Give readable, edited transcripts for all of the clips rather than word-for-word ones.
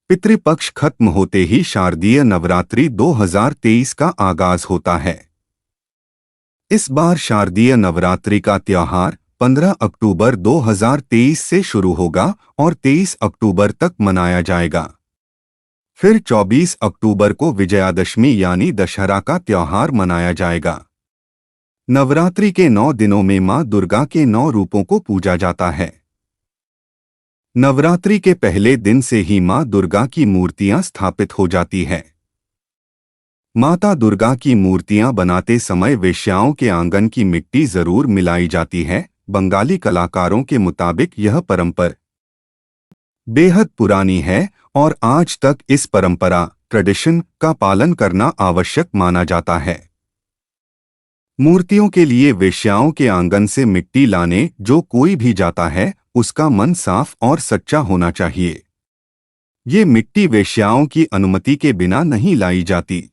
पितृपक्ष खत्म होते ही शारदीय नवरात्रि 2023 का आगाज होता है। इस बार शारदीय नवरात्रि का त्योहार 15 अक्टूबर 2023 से शुरू होगा और 23 अक्टूबर तक मनाया जाएगा। फिर 24 अक्टूबर को विजयादशमी यानी दशहरा का त्योहार मनाया जाएगा। नवरात्रि के 9 दिनों में मां दुर्गा के 9 रूपों को पूजा जाता है। नवरात्रि के पहले दिन से ही मां दुर्गा की मूर्तियां स्थापित हो जाती है। माता दुर्गा की मूर्तियां बनाते समय वेश्याओं के आंगन की मिट्टी जरूर मिलाई जाती है। बंगाली कलाकारों के मुताबिक यह परंपरा बेहद पुरानी है और आज तक इस परंपरा ट्रेडिशन का पालन करना आवश्यक माना जाता है। मूर्तियों के लिए वेश्याओं के आंगन से मिट्टी लाने जो कोई भी जाता है उसका मन साफ और सच्चा होना चाहिए। ये मिट्टी वेश्याओं की अनुमति के बिना नहीं लाई जाती।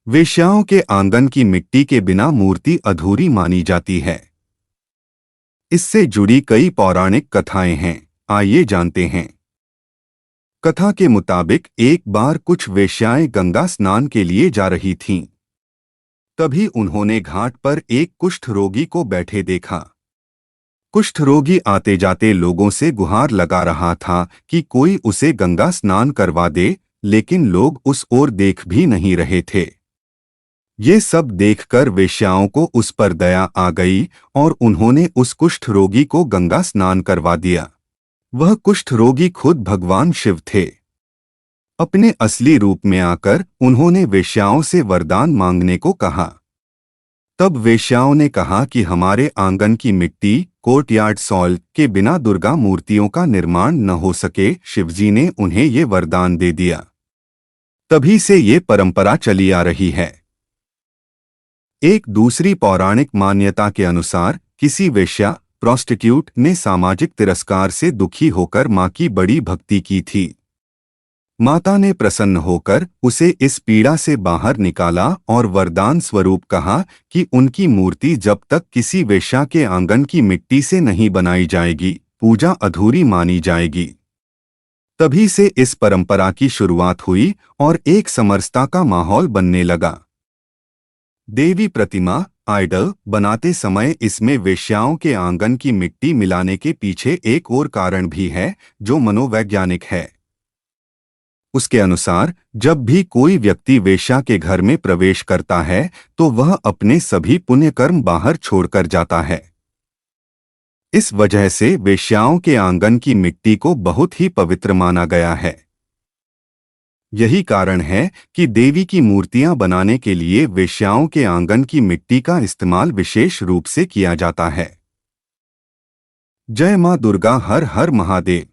वेश्याओं के आंगन की मिट्टी के बिना मूर्ति अधूरी मानी जाती है। इससे जुड़ी कई पौराणिक कथाएं हैं, आइए जानते हैं। कथा के मुताबिक एक बार कुछ वेश्याएं गंगा स्नान के लिए जा रही थीं। तभी उन्होंने घाट पर एक कुष्ठ रोगी को बैठे देखा। कुष्ठ रोगी आते जाते लोगों से गुहार लगा रहा था कि कोई उसे गंगा स्नान करवा दे, लेकिन लोग उस ओर देख भी नहीं रहे थे। ये सब देखकर वेश्याओं को उस पर दया आ गई और उन्होंने उस कुष्ठ रोगी को गंगा स्नान करवा दिया। वह कुष्ठ रोगी खुद भगवान शिव थे। अपने असली रूप में आकर उन्होंने वेश्याओं से वरदान मांगने को कहा। तब वेश्याओं ने कहा कि हमारे आंगन की मिट्टी कोर्टयार्ड सॉइल के बिना दुर्गा मूर्तियों का निर्माण न हो सके। शिवजी ने उन्हें ये वरदान दे दिया। तभी से ये परंपरा चली आ रही है। एक दूसरी पौराणिक मान्यता के अनुसार किसी वेश्या प्रोस्टिट्यूट ने सामाजिक तिरस्कार से दुखी होकर मां की बड़ी भक्ति की थी। माता ने प्रसन्न होकर उसे इस पीड़ा से बाहर निकाला और वरदान स्वरूप कहा कि उनकी मूर्ति जब तक किसी वेश्या के आंगन की मिट्टी से नहीं बनाई जाएगी, पूजा अधूरी मानी जाएगी। तभी से इस परंपरा की शुरुआत हुई और एक समरसता का माहौल बनने लगा। देवी प्रतिमा आइडल बनाते समय इसमें वेश्याओं के आंगन की मिट्टी मिलाने के पीछे एक और कारण भी है जो मनोवैज्ञानिक है। उसके अनुसार जब भी कोई व्यक्ति वेश्या के घर में प्रवेश करता है तो वह अपने सभी पुण्य कर्म बाहर छोड़कर जाता है। इस वजह से वेश्याओं के आंगन की मिट्टी को बहुत ही पवित्र माना गया है। यही कारण है कि देवी की मूर्तियां बनाने के लिए वेश्याओं के आंगन की मिट्टी का इस्तेमाल विशेष रूप से किया जाता है। जय मां दुर्गा, हर हर महादेव।